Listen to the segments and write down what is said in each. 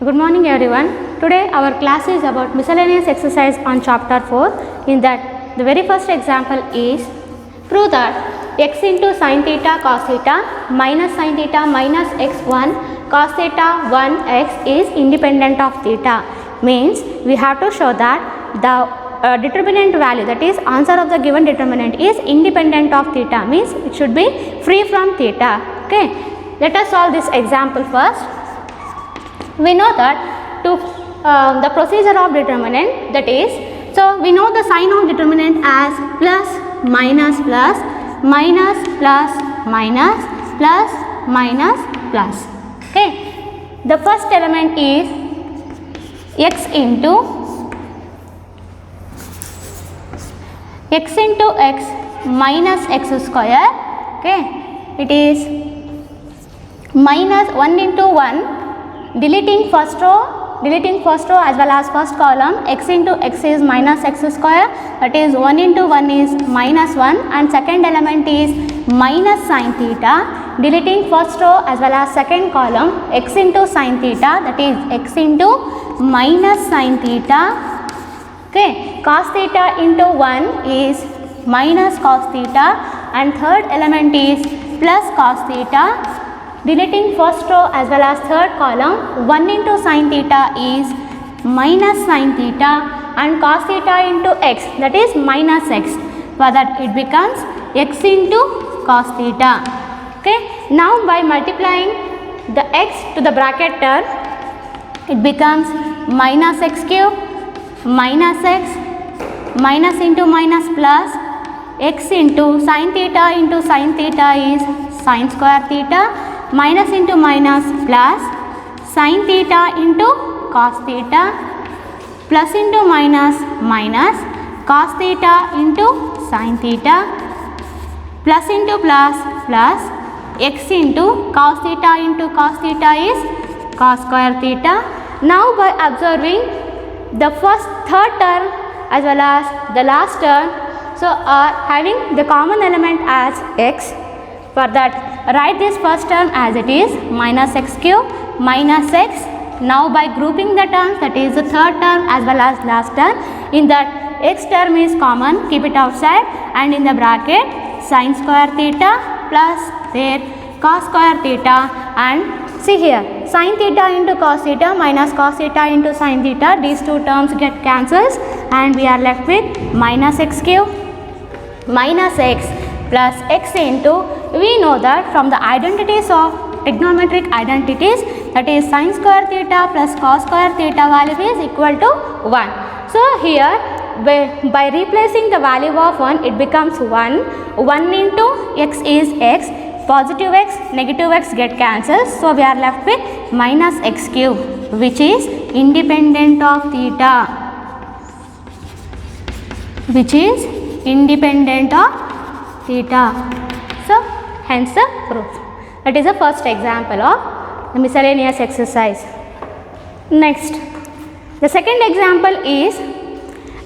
Good morning everyone. Today our class is about miscellaneous exercise on chapter 4. In that the very first example is prove that x into sin theta cos theta minus sin theta minus x1 cos theta 1 x is independent of theta. Means we have to show that the determinant value, that is answer of the given determinant, is independent of theta. Means it should be free from theta. Okay, let us solve this example first. We know that to the procedure of determinant, that is, so we know the sign of determinant as plus minus plus minus plus minus plus minus plus. Okay, the first element is x into x minus x square. Okay, it is minus 1 into 1. Deleting first row as well as first column. X into x is minus x square, that is 1 into 1 is minus 1, and second element is minus sin theta. Deleting first row as well as second column. X into sin theta, that is x into minus sin theta. Okay, cos theta into 1 is minus cos theta, and third element is plus cos theta. Deleting first row as well as third column, 1 into sin theta is minus sin theta, and cos theta into x, that is minus x. For that it becomes x into cos theta. Okay, now by multiplying the x to the bracket term, it becomes minus x cube minus x minus into minus plus x into sin theta is sin square theta, minus into minus plus sin theta into cos theta, plus into minus minus cos theta into sin theta, plus into plus plus x into cos theta is cos square theta. Now by observing the third term as well as the last term, so are having the common element as x. For that, write this first term as it is minus x cube minus x. Now by grouping the terms, that is the third term as well as last term, in that x term is common, keep it outside, and in the bracket sin square theta plus there cos square theta, and see here sin theta into cos theta minus cos theta into sin theta, these two terms get cancelled and we are left with minus x cube minus x plus x into, we know that from the identities of trigonometric identities, that is sin square theta plus cos square theta value is equal to 1. So here by replacing the value of 1, it becomes 1. 1 into x is x, positive x, negative x get cancelled, so we are left with minus x cube, which is independent of theta, which is independent of theta. So hence the proof. That is the first example of the miscellaneous exercise. Next, the second example is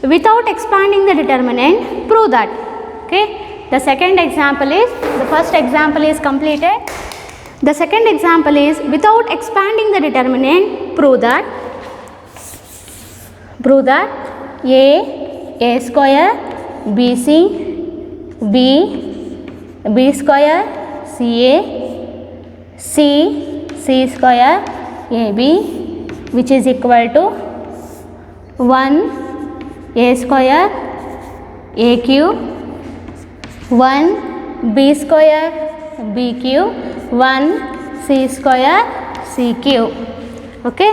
without expanding the determinant, prove that. Okay, the second example is, the first example is completed. The second example is without expanding the determinant, prove that a square bc b square ca c square ab, which is equal to 1 a square a cube 1 b square b cube 1 c square c cube. Okay,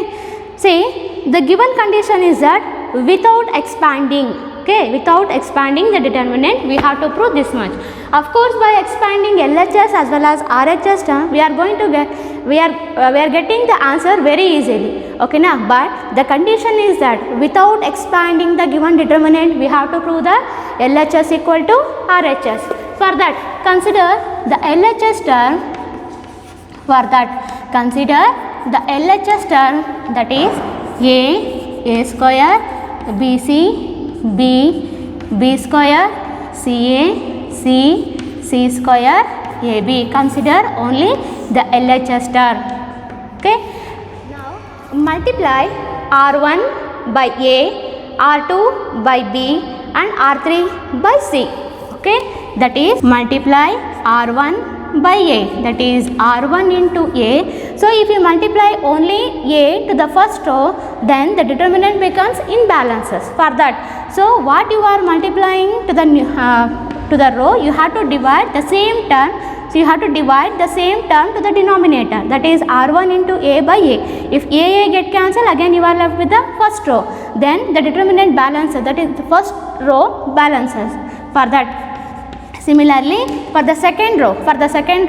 see the given condition is that without expanding. Okay, without expanding the determinant, we have to prove this much. Of course, by expanding LHS as well as RHS term, we are going to get, we are getting the answer very easily. Okay, now, but the condition is that without expanding the given determinant, we have to prove the LHS equal to RHS. For that, consider the LHS term. For that, consider the LHS term, that is a square bc b square ca c square ab. Consider only the LHS term. Okay. multiply R1 by A, R2 by B and R3 by C. Okay, that is multiply R1 by A, that is R1 into A. So if you multiply only A to the first row, then the determinant becomes imbalances. For that, so what you are multiplying to the row, you have to divide the same term. So you have to divide the same term to the denominator, that is R1 into A by A. If A get cancelled, again you are left with the first row. Then the determinant balances, that is the first row balances. For that, similarly for the second row,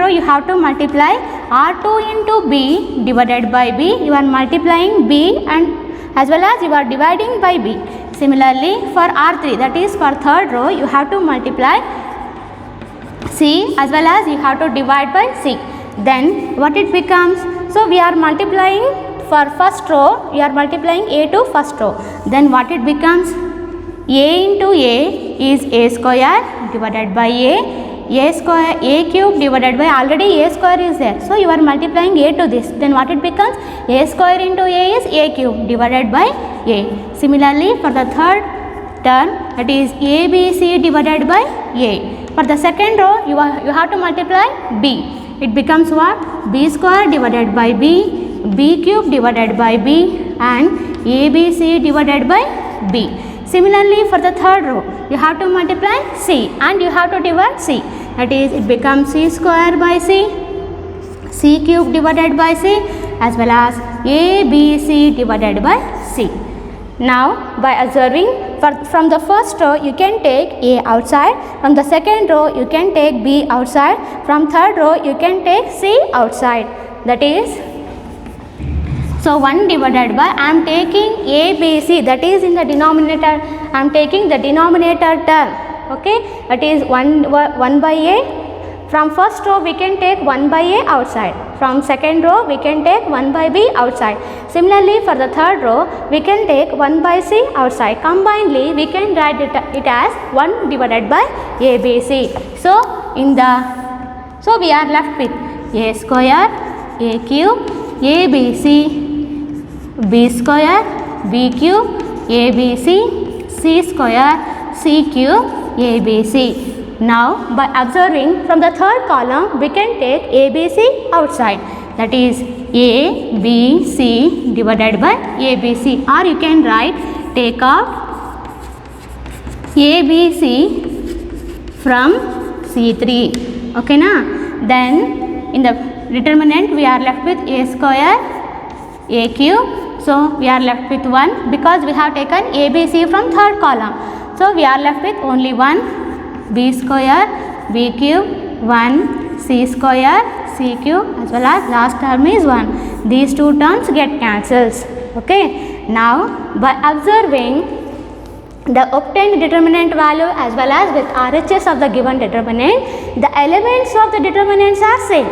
you have to multiply R2 into B divided by B. You are multiplying B and as well as you are dividing by B. Similarly for R3, that is for third row, you have to multiply C as well as you have to divide by C. Then what it becomes? So we are multiplying for first row, we are multiplying A to first row. Then what it becomes? A into A is A square divided by A square, A cube divided by, already A square is there. So you are multiplying A to this. Then what it becomes? A square into A is A cube divided by A. Similarly for the third term, that is ABC divided by A. For the second row, you have to multiply B. It becomes what? B square divided by B, B cube divided by B and ABC divided by B. Similarly for the third row, you have to multiply C and you have to divide C. That is, it becomes C square by C, C cube divided by C as well as ABC divided by C. Now by observing, from the first row you can take A outside, from the second row you can take B outside, from third row you can take C outside. That is, so 1 divided by, I am taking A, B, C, that is in the denominator, I am taking the denominator term. Okay, that is 1 by A. From first row we can take 1 by A outside, from second row we can take 1 by B outside. Similarly for the third row we can take 1 by C outside. Combinedly we can write it as 1 divided by ABC. So we are left with A square, A cube, ABC, B square, B cube, ABC, C square, C cube, ABC. Now by observing, from the third column we can take ABC outside, that is A, B, C divided by ABC, or you can write take out ABC from C3. Okay na? Then in the determinant we are left with A square, A cube. So we are left with 1 because we have taken ABC from third column. So we are left with only 1. B square, B cube, 1, C square, C cube as well as last term is 1. These two terms get cancelled. Okay. Now by observing the obtained determinant value as well as with RHS of the given determinant, the elements of the determinants are same.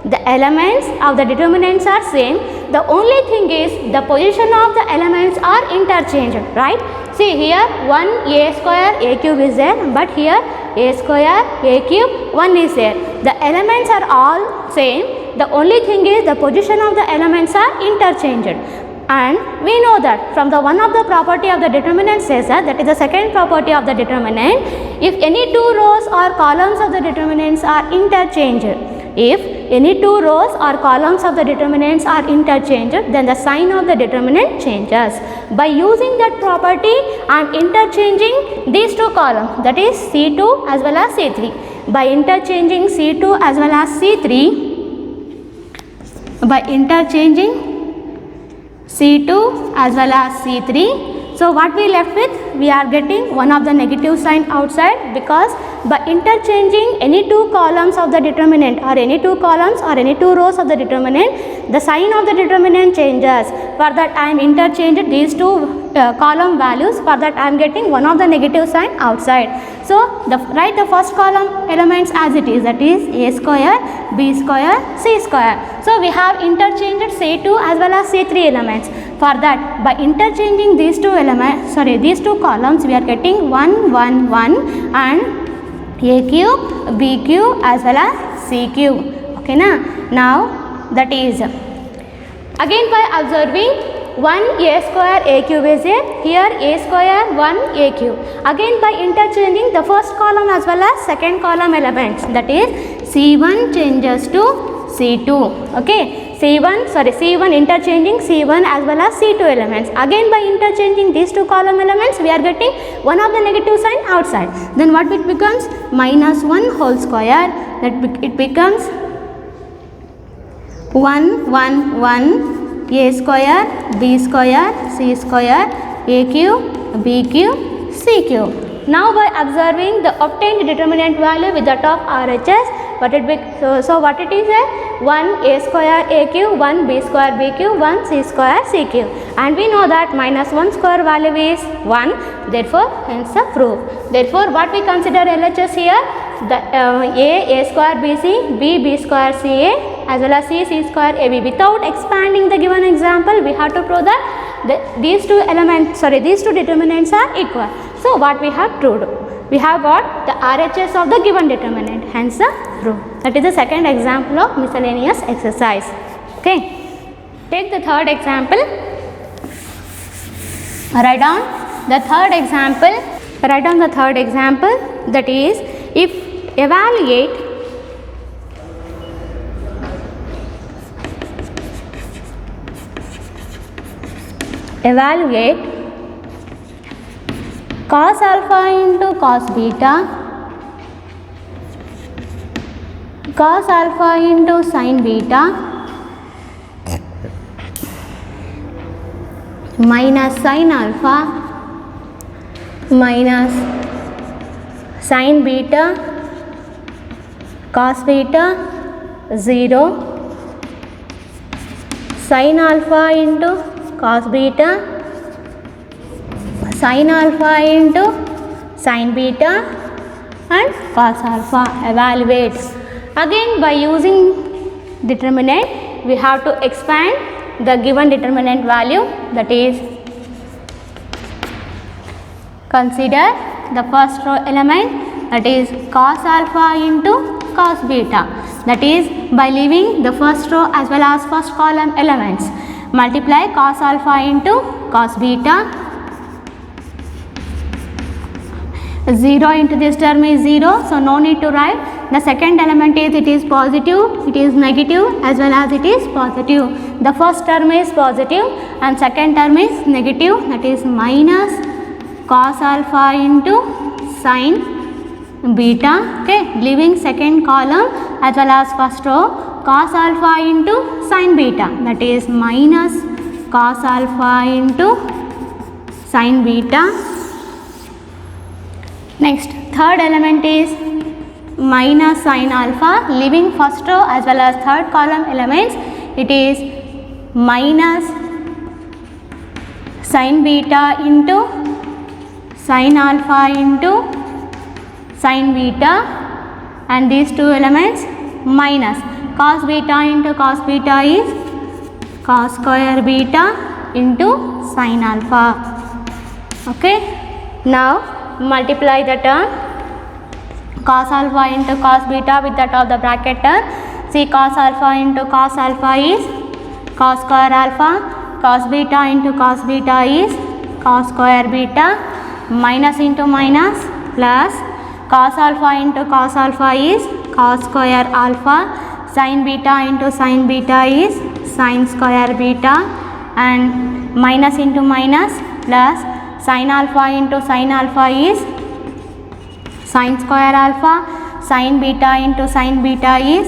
The elements of the determinants are same. The only thing is the position of the elements are interchanged, right? See here 1 A square A cube is there, but here A square A cube 1 is there. The elements are all same. The only thing is the position of the elements are interchanged. And we know that from the one of the property of the determinant says that is the second property of the determinant, if any two rows or columns of the determinants are interchanged, if any two rows or columns of the determinants are interchanged, then the sign of the determinant changes. By using that property, I am interchanging these two columns, that is C2 as well as C3. By interchanging C2 as well as C3, by interchanging C2 as well as C3, so what we left with? We are getting one of the negative sign outside, because by interchanging any two columns of the determinant or any two columns or any two rows of the determinant, the sign of the determinant changes. For that I am interchanged these two column values. For that I am getting one of the negative sign outside. So write the first column elements as it is, that is A square, B square, C square. So we have interchanged C2 as well as C3 elements. For that, by interchanging these two elements, these two columns, we are getting 1, 1, 1 and A cube, B cube as well as C cube. Okay na? Now that is Again by observing 1 a square a cube is there, here a square 1 a cube. Again by interchanging the first column as well as second column elements, that is C1 changes to C2. Okay, C1 interchanging C1 as well as C2 elements. Again by interchanging these two column elements, we are getting one of the negative sign outside. Then what it becomes? Minus 1 whole square, that it becomes 1 1 1 a square b square c square a cube b cube c cube. Now by observing the obtained determinant value with the top RHS, what it so what it is? 1 a square a cube, 1 b square b cube, 1 c square c cube, and we know that minus 1 square value is 1, therefore hence the proof. Therefore what we consider LHS here? The a square bc, b square ca as well as c square ab. Without expanding the given example, we have to prove that these two determinants are equal. So what we have proved? We have got the RHS of the given determinant, hence the proof. That is the second example of miscellaneous exercise. Okay. Take the third example. Write down the third example. That is, if evaluate cos alpha into cos beta, cos alpha into sin beta, minus sin alpha minus sin beta cos beta 0, sin alpha into cos beta, sin alpha into sin beta and cos alpha. Evaluate. Again by using determinant, we have to expand the given determinant value, that is consider the first row element, that is cos alpha into cos beta, that is by leaving the first row as well as first column elements. Multiply cos alpha into cos beta, 0 into this term is 0, so no need to write. The second element is, it is positive, it is negative as well as it is positive. The first term is positive and second term is negative, that is minus cos alpha into sin beta. Okay, leaving second column as well as first row, cos alpha into sin beta, that is minus cos alpha into sin beta. Next, third element is minus sin alpha, leaving first row as well as third column elements, it is minus sin beta into sin alpha into sin beta, and these two elements minus cos beta into cos beta is cos square beta into sin alpha. Okay, now multiply the term cos alpha into cos beta with the top of the bracket term. See, cos alpha into cos alpha is cos square alpha, cos beta into cos beta is cos square beta, minus into minus plus cos alpha into cos alpha is cos square alpha, sin beta into sin beta is sin square beta, and minus into minus plus sin alpha into sin alpha is sin square alpha, sin beta into sin beta is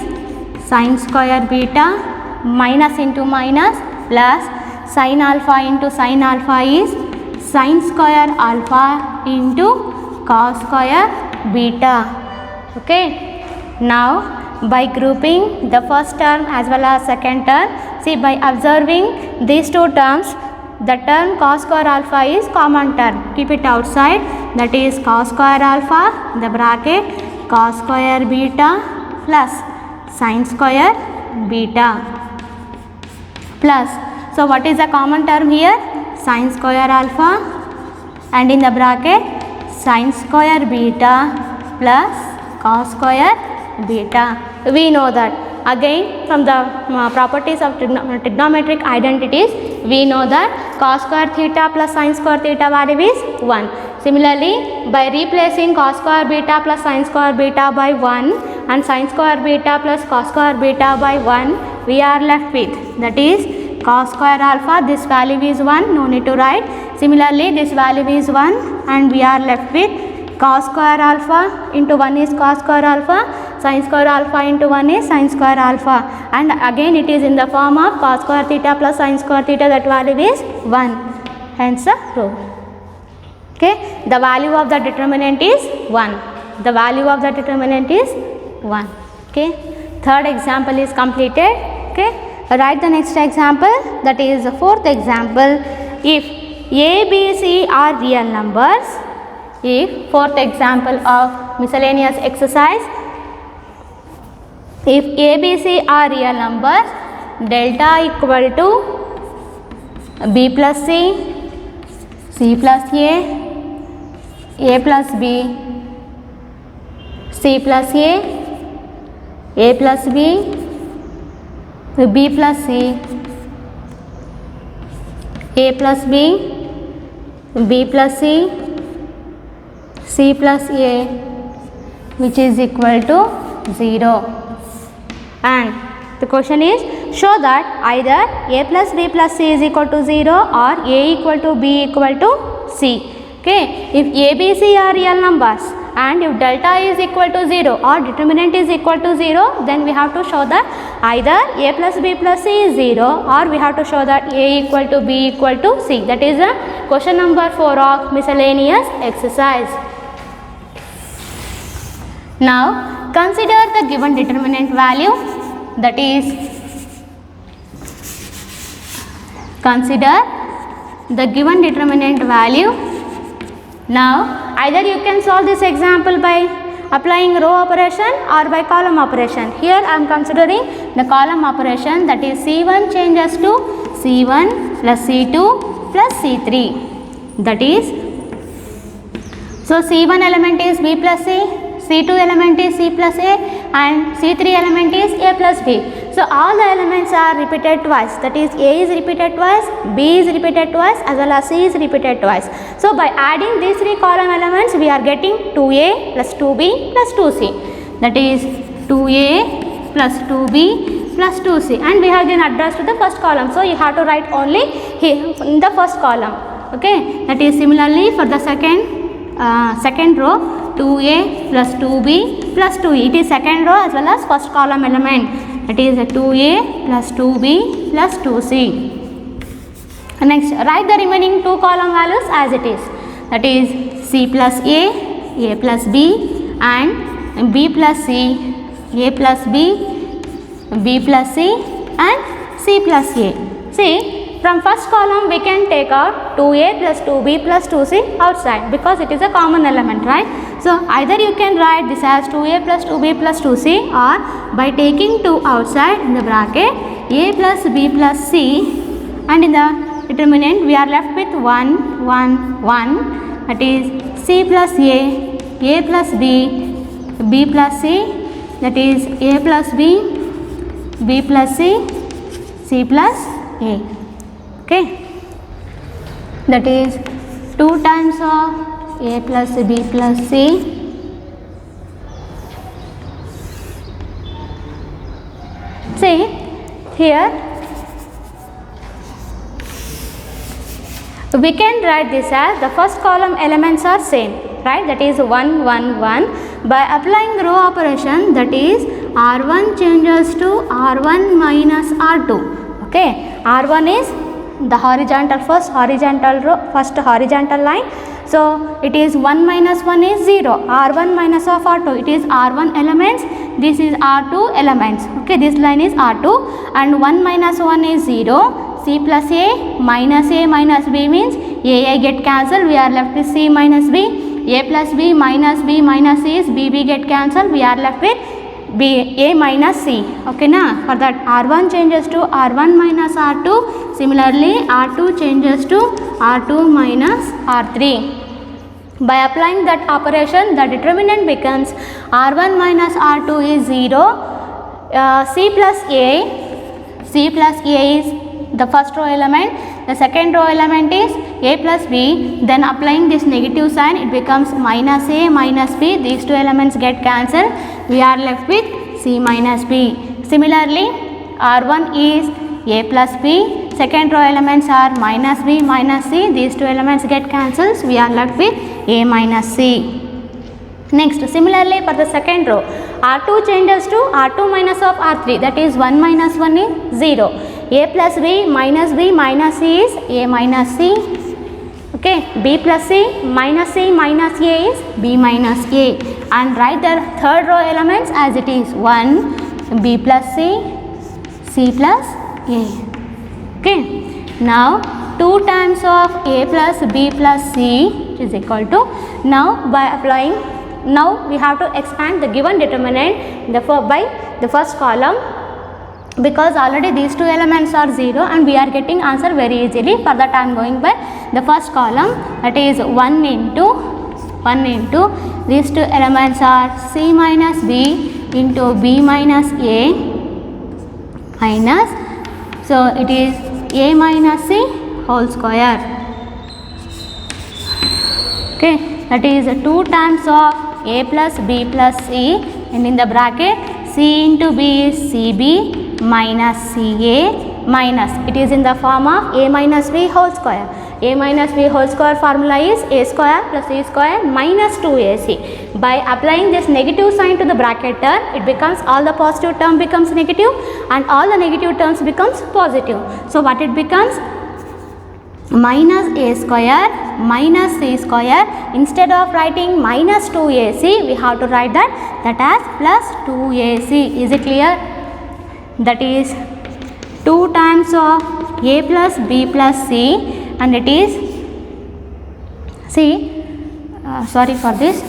sin square beta, minus into minus plus sin alpha into sin alpha is sin square alpha into cos square beta. Okay, now by grouping the first term as well as second term, see, by observing these two terms, the term cos square alpha is common term, keep it outside, that is cos square alpha, the bracket cos square beta plus sin square beta plus, so what is the common term here? Sin square alpha, and in the bracket sin square beta plus cos square beta. We know that Again, from the properties of trigonometric identities, we know that cos square theta plus sin square theta value is 1. Similarly, by replacing cos square beta plus sin square beta by 1 and sin square beta plus cos square beta by 1, we are left with, that is cos square alpha, this value is 1, no need to write. Similarly, this value is 1 and we are left with cos square alpha into 1 is cos square alpha, sin square alpha into 1 is sin square alpha, and again it is in the form of cos square theta plus sin square theta, that value is 1, hence the rule. Okay, the value of the determinant is 1. The value of the determinant is 1. Okay, third example is completed. Okay, write the next example, that is the fourth example. If A, B, C are real numbers, if fourth example of miscellaneous exercise, if A, B, C are real numbers, delta equal to B plus C plus A plus B, C plus A plus B, B plus C, A plus B, B plus C, C plus A, which is equal to 0. And the question is, show that either A plus B plus C is equal to 0 or A equal to B equal to C. Okay, if A, B, C are real numbers and if delta is equal to 0 or determinant is equal to 0, then we have to show that either A plus B plus C is 0 or we have to show that A equal to B equal to C. That is the question number 4 of miscellaneous exercise. Now, consider the given determinant value, that is, consider the given determinant value. Now, either you can solve this example by applying row operation or by column operation. Here I am considering the column operation, that is C1 changes to C1 plus C2 plus C3. That is, so C1 element is B plus C, C2 element is C plus A and C3 element is A plus B. So all the elements are repeated twice, that is A is repeated twice, B is repeated twice as well as C is repeated twice. So by adding these three column elements, we are getting 2A plus 2B plus 2C, that is 2A plus 2B plus 2C, and we have given address to the first column. So you have to write only here in the first column. Okay, that is similarly for the second row, 2A plus 2B plus 2E. It is second row as well as first column element. It is 2A plus 2B plus 2C. Next, write the remaining two column values as it is. That is C plus A plus B and B plus C, A plus B, B plus C and C plus A. See, from first column we can take out 2A plus 2B plus 2C outside because it is a common element, right? So either you can write this as 2A plus 2B plus 2C, or by taking 2 outside in the bracket, A plus B plus C, and in the determinant we are left with 1, 1, 1, that is C plus A plus B, B plus C, that is A plus B, B plus C, C plus A. Okay, that is 2 times of A plus B plus C see here we can write this as the first column elements are same, right? That is 1, 1, 1. By applying row operation, that is R1 changes to R1 minus R2. Okay, R1 is the horizontal first horizontal row, first horizontal line. So it is 1 minus 1 is 0, R1 minus of R2, it is R1 elements, this is R2 elements. Okay, this line is R2 and 1 minus 1 is 0, C plus A minus B means A get cancelled, we are left with C minus B, A plus B minus C is B get cancelled, we are left with A minus C. Okay na, for that R1 changes to R1 minus R2, similarly R2 changes to R2 minus R3. By applying that operation, the determinant becomes R1 minus R2 is 0, C plus A is the first row element, the second row element is A plus B, then applying this negative sign it becomes minus A minus B, these two elements get cancelled, we are left with C minus B. Similarly, R1 is A plus B, second row elements are minus B minus C, these two elements get cancelled, we are left with A minus C. Next, similarly for the second row, R2 changes to R2 minus of R3, that is 1 minus 1 is 0. A plus B minus C is A minus C. Okay, B plus C minus A is B minus A. And write the third row elements as it is 1, B plus C plus A. Okay, now 2 times of A plus B plus C is equal to, now by applying, now we have to expand the given determinant by the first column, because already these two elements are 0 and we are getting answer very easily. For that I am going by the first column, that is 1 into these two elements are C minus B into B minus A minus, so it is A minus C whole square. Okay, that is 2 times of A plus B plus C, and in the bracket C into B is CB minus CA minus, it is in the form of A minus B whole square. A minus B whole square formula is A square plus C square minus 2AC. By applying this negative sign to the bracket term, it becomes, all the positive term becomes negative and all the negative terms becomes positive. So what it becomes? Minus A square minus C square. Instead of writing minus 2AC, we have to write that as plus 2AC. Is it clear? That is 2 times of A plus B plus C, and it is sorry for this,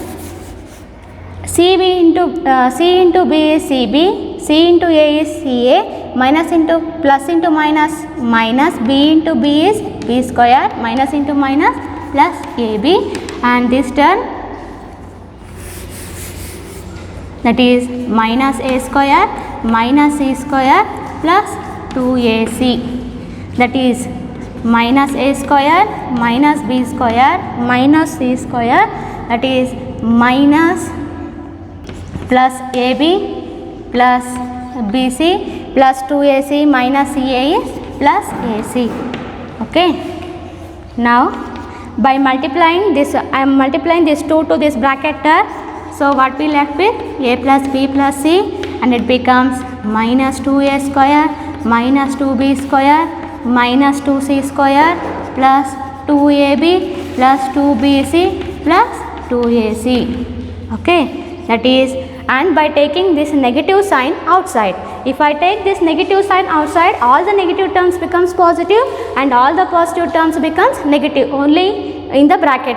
C into B is CB, C into A is CA, minus into plus into minus minus, B into B is B square, minus into minus plus AB, and this term, that is minus A square minus C square plus 2AC, that is minus A square minus B square minus C square, that is minus plus AB plus BC plus 2AC minus CA is plus AC. Okay. Now by multiplying this, I am multiplying this 2 to this bracket term. So what we left with? A plus B plus C, and it becomes minus 2A square minus 2B square minus 2C square plus 2AB plus 2BC plus 2AC. Okay, that is, and by taking this negative sign outside, if I take this negative sign outside, all the negative terms becomes positive and all the positive terms becomes negative only in the bracket.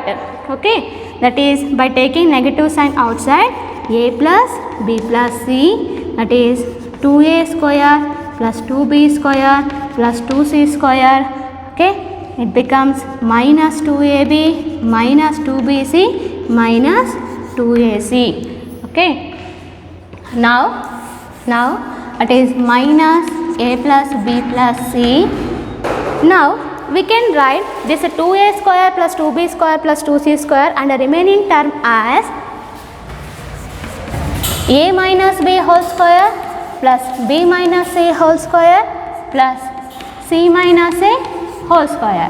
Okay, that is by taking negative sign outside, A plus B plus C, that is 2A square plus 2B square plus 2C square. Okay, it becomes minus 2AB minus 2BC minus 2AC. Okay, now it is minus A plus B plus C. Now we can write this 2A square plus 2B square plus 2C square and the remaining term as A minus B whole square plus B minus C whole square plus C minus A whole square.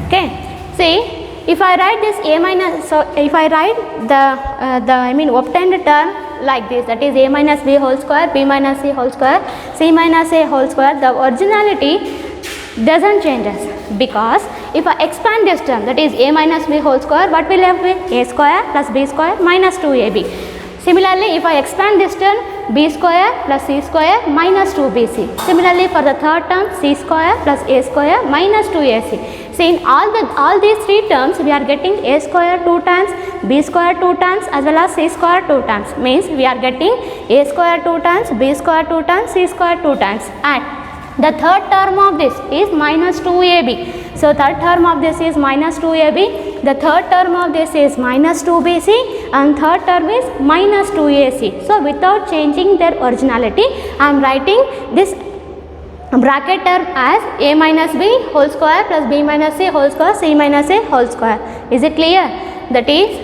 Okay, see, if I write this A minus, so if I write the obtained term like this, that is A minus B whole square, B minus C whole square, C minus A whole square, the originality doesn't changes, because if I expand this term, that is A minus B whole square, what we left with? A square plus B square minus 2AB. Similarly, if I expand this term, B square plus C square minus 2BC. Similarly, for the third term, C square plus A square minus 2AC. See, in all these three terms, we are getting A square 2 times, B square 2 times as well as C square 2 times. Means we are getting A square 2 times, B square 2 times, C square 2 times. And The third term of this is minus 2ab. So third term of this is minus 2ab. The third term of this is minus 2bc, and third term is minus 2ac. So without changing their originality, I am writing this bracket term as a minus b whole square plus b minus c whole square c minus a whole square. Is it clear? That is,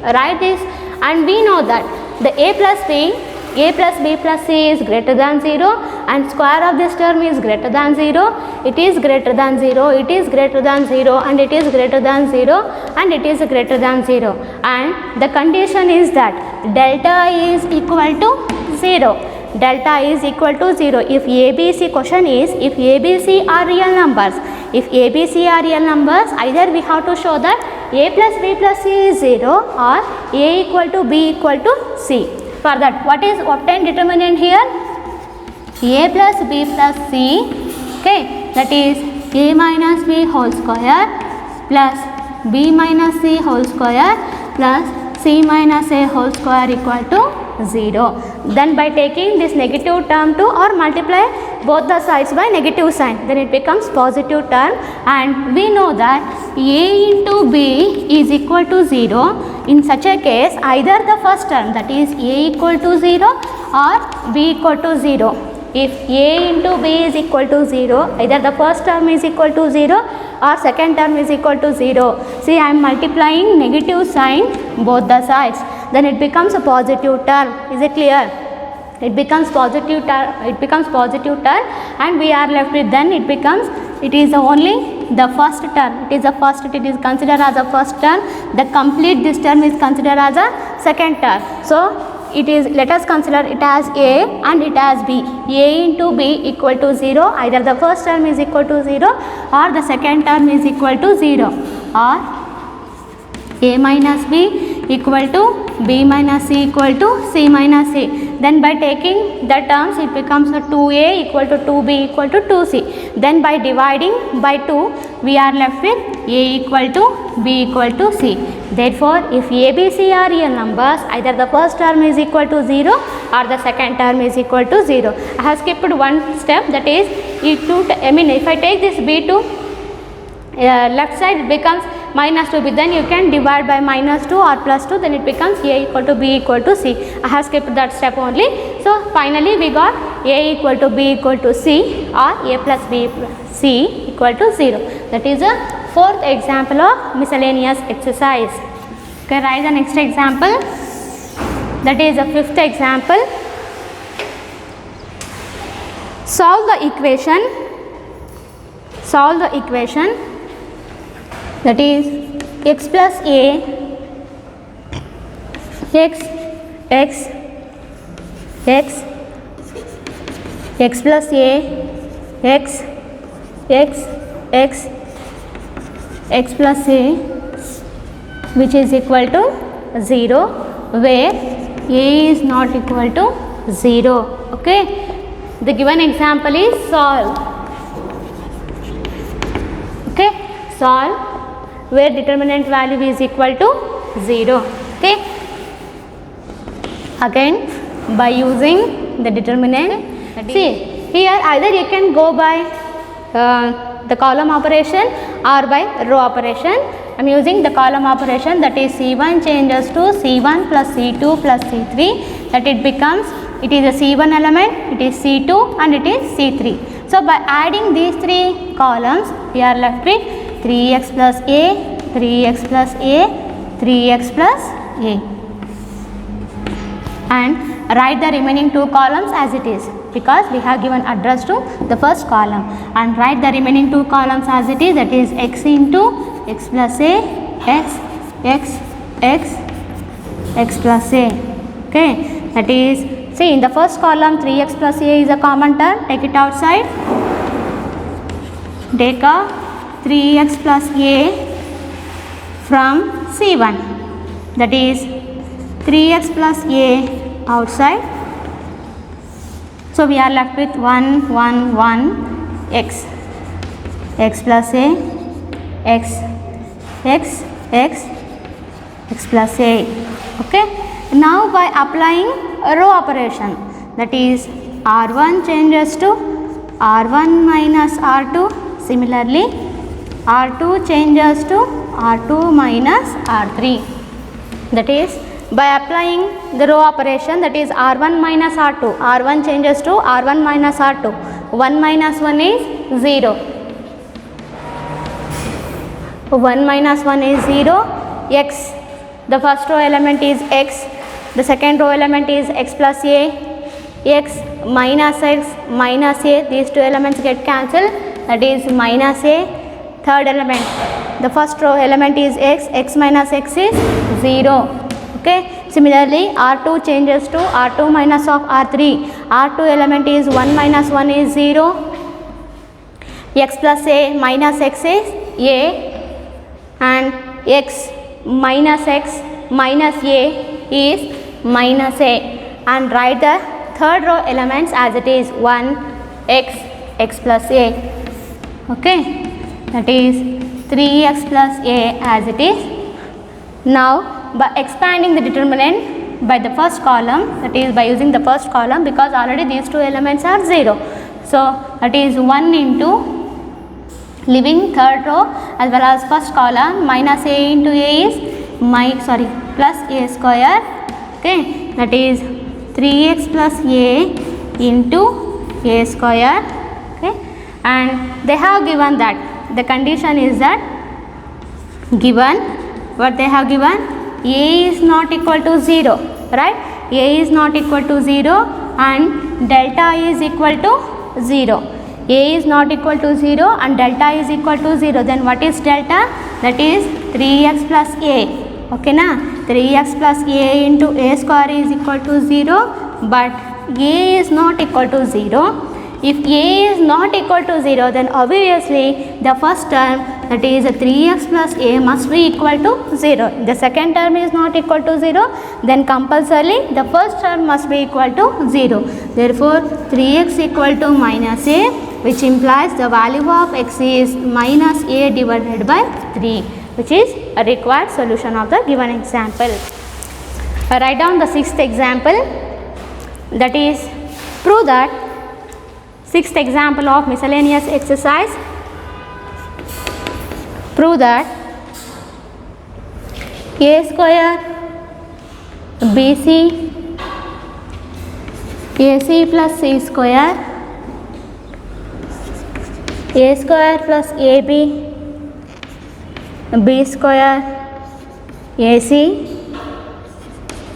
write this, and we know that the a plus b plus c is greater than 0, and square of this term is greater than 0. It is greater than 0, it is greater than 0, and it is greater than 0, and it is greater than 0. And the condition is that delta is equal to 0. Delta is equal to 0. If ABC, question is if ABC are real numbers. If ABC are real numbers, either we have to show that a plus b plus c is 0 or a equal to b equal to c. For that, what is obtained determinant here? A plus b plus c, okay, that is a minus b whole square plus b minus c whole square plus c minus a whole square equal to 0. Then by taking this negative term to or multiply both the sides by negative sign, then it becomes positive term, and we know that a into b is equal to 0. In such a case, either the first term, that is a equal to 0 or b equal to 0. If a into b is equal to 0, either the first term is equal to 0 or second term is equal to 0. See, I am multiplying negative sign both the sides, then it becomes a positive term. Is it clear? It becomes positive term, and we are left with, then it becomes, it is only the first term, it is considered as a first term. The complete this term is considered as a second term. So it is, let us consider it as a and it as b. A into b equal to 0, either the first term is equal to 0 or the second term is equal to 0, or a minus b equal to b minus c equal to c minus a. Then by taking the terms, it becomes a 2a equal to 2b equal to 2c. Then by dividing by 2, we are left with a equal to b equal to c. Therefore, if a, b, c are real numbers, either the first term is equal to 0 or the second term is equal to 0. I have skipped one step, that is, if I take this b to left side, it becomes minus 2b, then you can divide by minus 2 or plus 2, then it becomes a equal to b equal to c. I have skipped that step only. So finally we got a equal to b equal to c, or a plus b plus c equal to 0. That is a fourth example of miscellaneous exercise. Okay, write the next example. That is a fifth example. Solve the equation that is x plus a x plus a x plus a, which is equal to 0, where a is not equal to 0. Okay, the given example is solve. Okay, solve where determinant value is equal to 0. Okay, again by using the determinant, see here either you can go by the column operation or by row operation. I am using the column operation, that is C1 changes to C1 plus C2 plus C3, that it becomes, it is a C1 element, it is C2 and it is C3. So by adding these three columns, we are left with 3x plus a, 3x plus a, 3x plus a, and write the remaining two columns as it is, because we have given address to the first column, and write the remaining two columns as it is, that is x into x plus a, x plus a. Okay, that is, see in the first column 3x plus a is a common term, take it outside, take a 3x plus a from C1, that is 3x plus a outside. So we are left with 1 1 1 x plus a, x plus a. Okay, now by applying a row operation, that is r1 changes to R1 minus R2. Similarly, R2 changes to R2 minus R3. That is, by applying the row operation, that is R1 minus R2, R1 changes to R1 minus R2. 1 minus 1 is 0. 1 minus 1 is 0. X, the first row element is X, the second row element is X plus A. X minus A, these two elements get cancelled, that is minus A. Third element, the first row element is X minus X is 0. Okay. Similarly, R2 changes to R2 minus of R3. R2 element is 1 minus 1 is 0. X plus A minus X is A, and X minus A is minus A, and write the third row elements as it is 1 X plus A. Okay, that is 3x plus A as it is. Now, by expanding the determinant by the first column, that is by using the first column, because already these two elements are 0. So, that is 1 into leaving third row as well as first column, minus A into A is plus A square. Okay, that is 3x plus A into A square. Okay, and they have given that the condition is that given what they have given, A is not equal to 0, right? A is not equal to 0 and delta is equal to 0. A is not equal to 0 and delta is equal to 0. Then what is delta? That is 3x plus A. Okay na? 3x plus A into A square is equal to 0, but A is not equal to 0. If A is not equal to 0, then obviously the first term, that is 3x plus A, must be equal to 0. The second term is not equal to 0, then compulsorily the first term must be equal to 0. Therefore, 3x equal to minus A, which implies the value of x is minus A divided by 3, which is a required solution of the given example. Write down the sixth example, that is prove that sixth example of miscellaneous exercise. Prove that A square BC AC plus C square, A square plus AB B square AC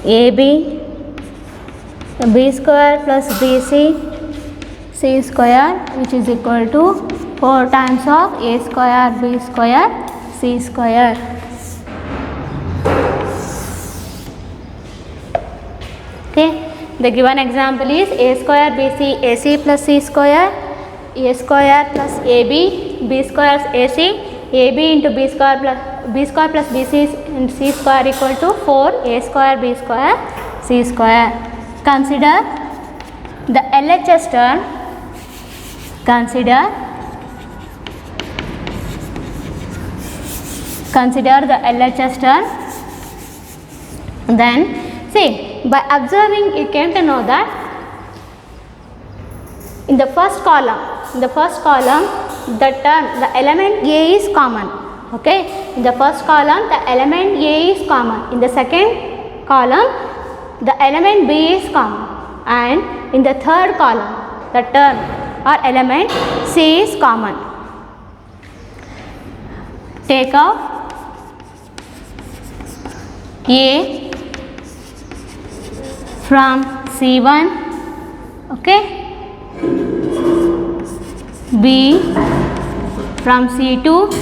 AB B square plus BC C square, which is equal to 4 times of A square B square C square. Okay, the given example is A square BC AC plus C square, A square plus AB B square AC, AB into B square plus BC and C square equal to 4 A square B square C square. Consider the LHS term. Consider the LHS term. Then see, by observing you came to know that in the first column the element A is common. Okay, in the first column the element A is common, in the second column the element B is common, and in the third column the term or element C is common. Take out A from C1, okay, B from C2,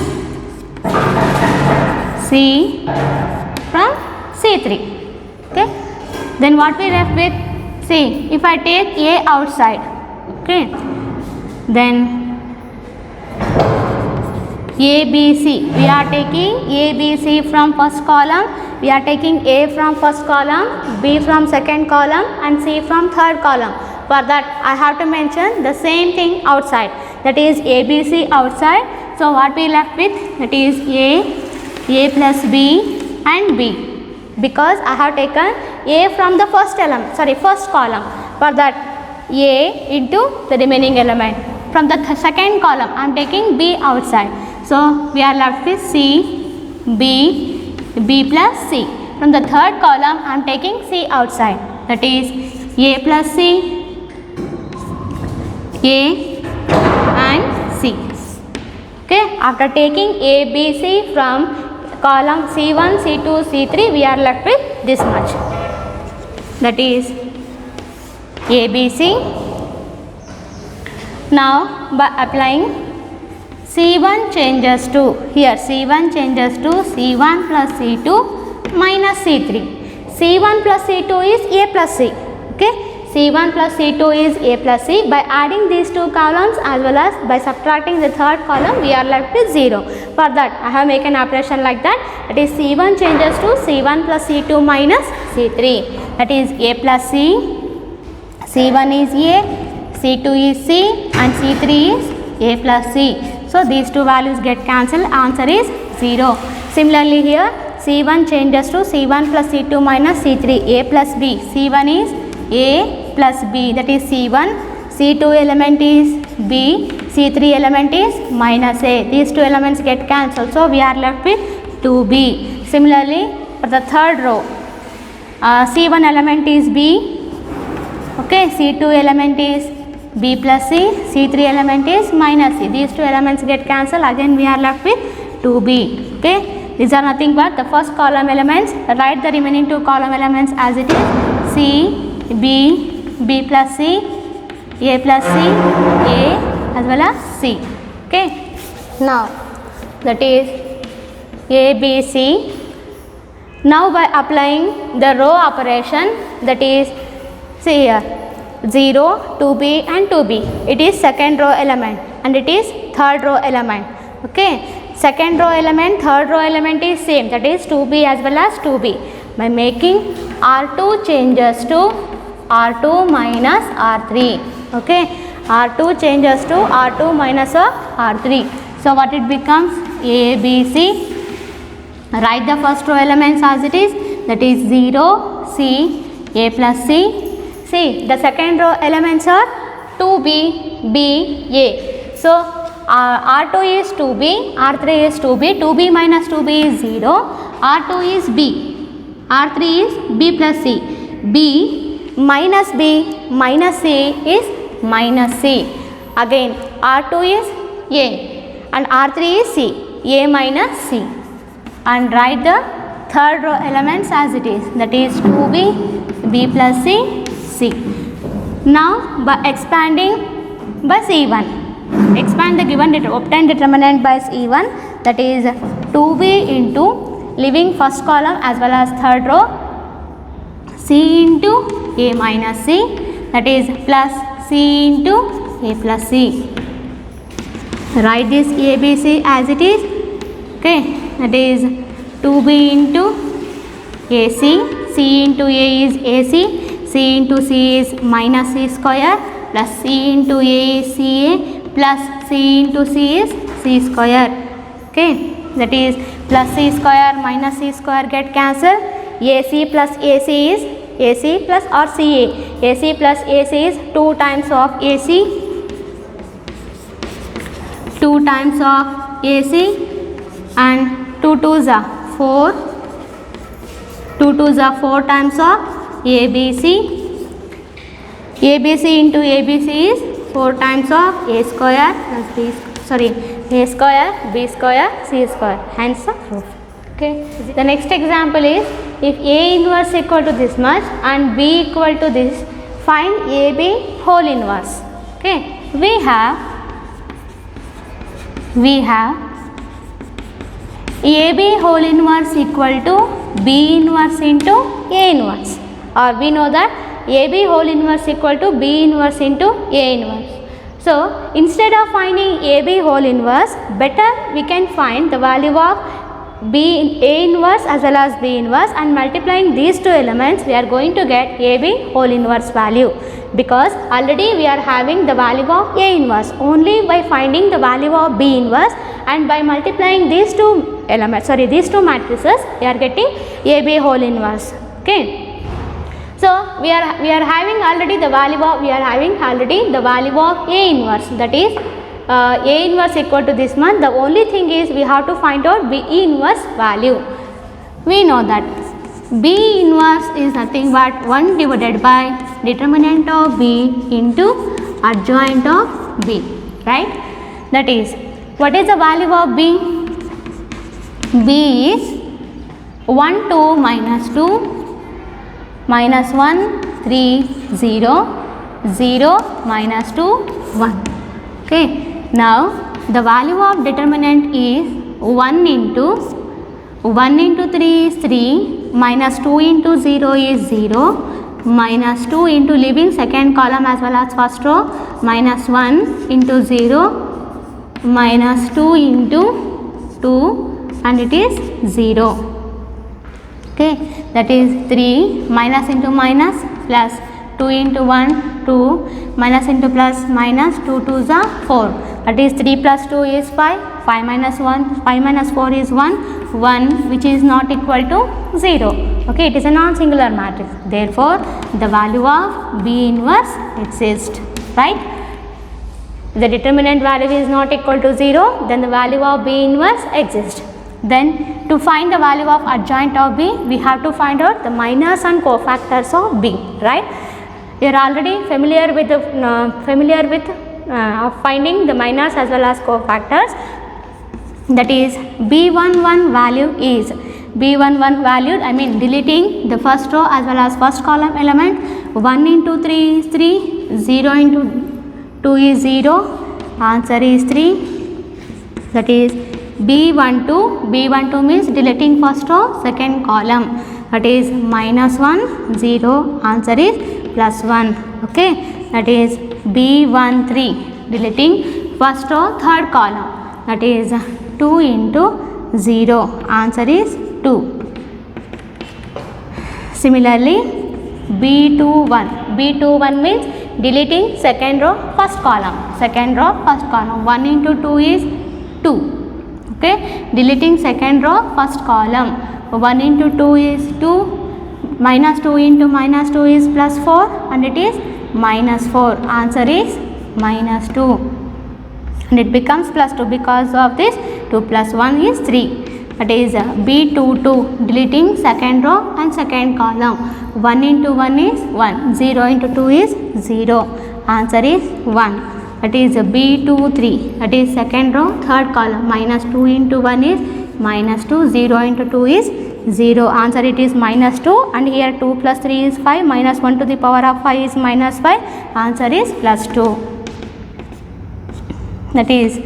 C from C3. Okay, then what we left with? See, if I take A outside, okay, then ABC, we are taking ABC from first column, we are taking A from first column, B from second column and C from third column. For that I have to mention the same thing outside, that is ABC outside. So what we left with? That is A plus B and B, because I have taken A from the first column. For that A into the remaining element. From the second column, I am taking B outside. So, we are left with C, B, B plus C. From the third column, I am taking C outside. That is A plus C, A and C. Okay. After taking A, B, C from column C1, C2, C3, we are left with this much. That is A, B, C. Now, by applying C1 changes to, here C1 changes to C1 plus C2 minus C3. C1 plus C2 is A plus C. Okay. C1 plus C2 is A plus C. By adding these two columns as well as by subtracting the third column, we are left with 0. For that, I have made an operation like that. That is C1 changes to C1 plus C2 minus C3. That is A plus C. C1 is A, C2 is C and C3 is A plus C. So, these two values get cancelled. Answer is 0. Similarly, here C1 changes to C1 plus C2 minus C3. A plus B. C1 is A plus B, that is C1. C2 element is B. C3 element is minus A. These two elements get cancelled. So, we are left with 2B. Similarly, for the third row, C1 element is B. Okay, C2 element is B plus C, C3 element is minus C. These two elements get cancelled. Again, we are left with 2B. Okay, these are nothing but the first column elements. Write the remaining two column elements as it is. C, B, B plus C, A plus C, A as well as C. Okay, now that is A, B, C. Now by applying the row operation, that is, see here, 0, 2B and 2B. It is second row element and it is third row element. Okay. Second row element, third row element is same, that is 2B as well as 2B. By making R2 changes to R2 minus R3. Okay. R2 changes to R2 minus R3. So, what it becomes? A, B, C. Write the first row elements as it is, that is 0, C, A plus C. See, the second row elements are 2B, B, A. So, R2 is 2B, R3 is 2B, 2B minus 2B is 0, R2 is B, R3 is B plus C, B minus C is minus C. Again, R2 is A and R3 is C, A minus C. And write the third row elements as it is, that is 2B, B plus C, C. Now, by expanding by C1, expand the given obtained determinant by C1, that is 2B into leaving first column as well as third row, C into A minus C, that is plus C into A plus C. Write this A, B, C as it is. Okay, that is 2B into AC, C into A is AC. C into C is minus C square plus C into A is CA plus C into C is C square. Okay, that is plus C square minus C square get cancelled. AC plus AC is AC plus or CA. AC plus AC is 2 times of AC, 2 times of AC and 2 2s are 4, 2 2s are 4 times of ABC. ABC into ABC is 4 times of A square plus B, A square, B square, C square, hence the proof. Okay. The next example is, if A inverse equal to this much and B equal to this, find AB whole inverse. Okay. We have AB whole inverse equal to B inverse into A inverse, or we know that AB whole inverse equal to B inverse into A inverse. So, instead of finding AB whole inverse, better we can find the value of A inverse as well as B inverse, and multiplying these two elements we are going to get AB whole inverse value, because already we are having the value of A inverse. Only by finding the value of B inverse and by multiplying these two elements, these two matrices, we are getting AB whole inverse. Okay. So we are having already the value of A inverse, that is A inverse equal to this one. The only thing is we have to find out B inverse value. We know that B inverse is nothing but 1 divided by determinant of B into adjoint of B, right? That is, what is the value of B? B is 1 2 minus 2 minus 1 3 0 0 minus 2 1. Okay. Now the value of determinant is 1 into 3 is 3, minus 2 into 0 is 0, minus 2 into leaving second column as well as first row, minus 1 into 0, minus 2 into 2, and it is 0. Okay, that is 3, minus into minus, plus 2 into 1 2, minus into plus, minus 2 2s are 4, that is 3 plus 2 is 5, 5 minus 1, 5 minus 4 is 1, 1 which is not equal to 0. Okay, it is a non-singular matrix, therefore the value of B inverse exists, right? If the determinant value is not equal to 0, then the value of B inverse exists. Then to find the value of adjoint of B, we have to find out the minors and cofactors of B, right? You are already familiar with finding the minors as well as cofactors. That is, B11 value is deleting the first row as well as first column element. 1 into 3 is 3, 0 into 2 is 0, answer is 3. That is B12 means deleting first row second column, that is minus 1 0, answer is plus 1. Okay, that is B13 deleting first row third column, that is 2 into 0, answer is 2. Similarly, B21 means deleting second row first column, 1 into 2 is 2. Okay, deleting second row first column, 1 into 2 is 2, minus 2 into minus 2 is plus 4, and it is minus 4, answer is minus 2, and it becomes plus 2 because of this 2 plus 1 is 3. That is B22 deleting second row and second column, 1 into 1 is 1, 0 into 2 is 0, answer is 1. That is B23, that is second row third column, minus 2 into 1 is minus 2, 0 into 2 is 0, answer it is minus 2, and here 2 plus 3 is 5, minus 1 to the power of 5 is minus 5, answer is plus 2. That is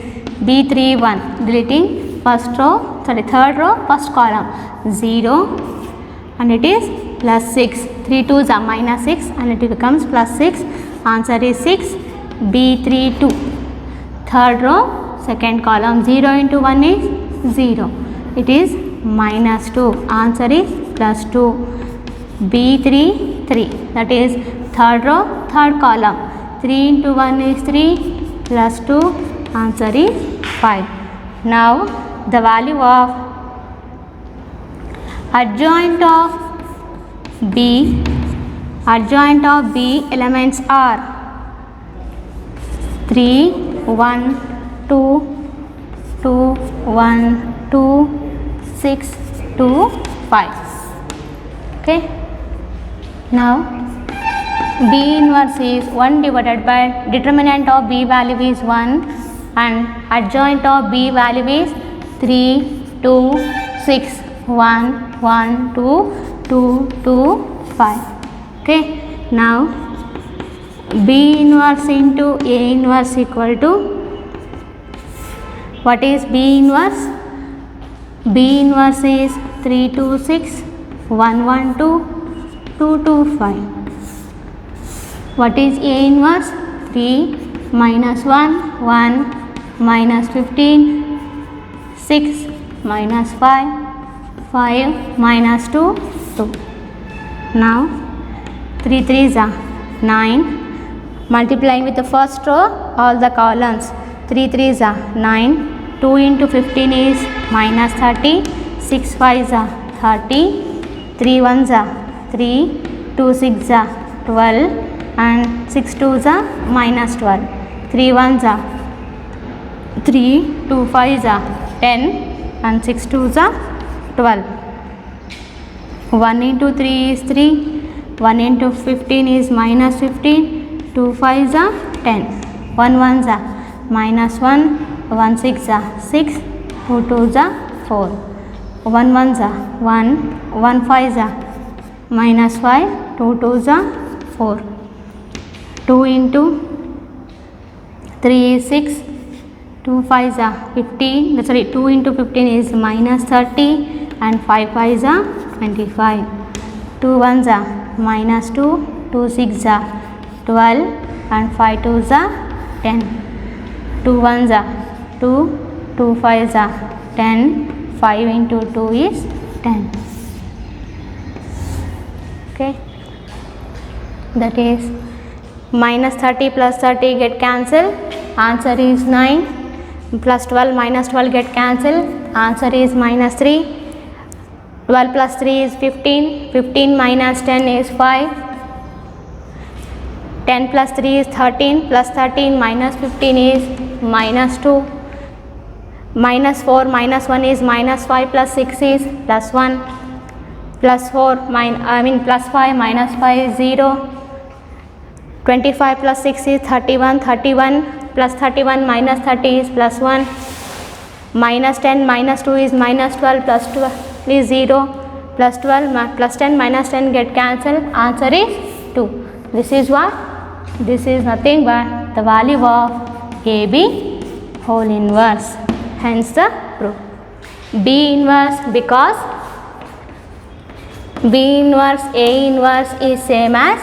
B31 deleting third row first column, 0, and it is plus 6, 3 2s are minus 6, and it becomes plus 6, answer is 6. B32 third row second column, 0 into 1 is 0, it is minus 2, answer is plus 2. B33, that is third row third column, 3 into 1 is 3 plus 2, answer is 5. Now the value of adjoint of B elements are 3 1 2 2 1 2 6 2 5. Okay, now B inverse is 1 divided by determinant of B value is 1 and adjoint of B value is 3 2 6 1 1 2 2 2 5. Okay, now B inverse into A inverse equal to, what is B inverse? B inverse is 3 2 6 1 1 2 2 2 5. What is A inverse? 3 minus 1 1 minus 15 6 minus 5 5 minus 2 2. Now 3 3s are 9. Multiplying with the first row all the columns, 3 3s are 9, 2 into 15 is minus 30, 6 5s are 30, 3 1s are 3, 2 6 are 12 and 6 2s are minus 12. 3 1s are 3, 2 5s are 10 and 6 2s are 12. 1 into 3 is 3, 1 into 15 is minus 15, 2 5s are 10, 1 1s are minus 1, 1 6 are 6, 2 2s are 4, 1 1s are 1, 1 5s are minus 5, 2 2s are 4. 2 into 3 is 6, 2 5s are 15, sorry 2 into 15 is minus 30 and 5 5s are 25. 2 1s are minus 2, 2 6 are 12 and 5 2s are 10. 2 1s are 2, 2 5s are 10, 5 into 2 is 10. Okay, that is minus 30 plus 30 get cancelled, answer is 9, plus 12 minus 12 get cancelled, answer is minus 3, 12 plus 3 is 15, 15 minus 10 is 5, 10 plus 3 is 13, plus 13 minus 15 is minus 2, minus 4 minus 1 is minus 5, plus 6 is plus 1, plus 4 plus 5 minus 5 is 0, 25 plus 6 is 31, 31 plus 31 minus 30 is plus 1, minus 10 minus 2 is minus 12, plus 12 is 0, plus 12 plus 10 minus 10 get cancelled, answer is 2. This is what? This is nothing but the value of AB whole inverse, hence the proof. B inverse, because B inverse A inverse is same as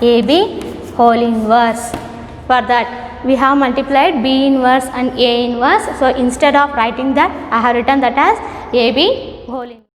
AB whole inverse. For that we have multiplied B inverse and A inverse. So instead of writing that, I have written that as AB whole inverse.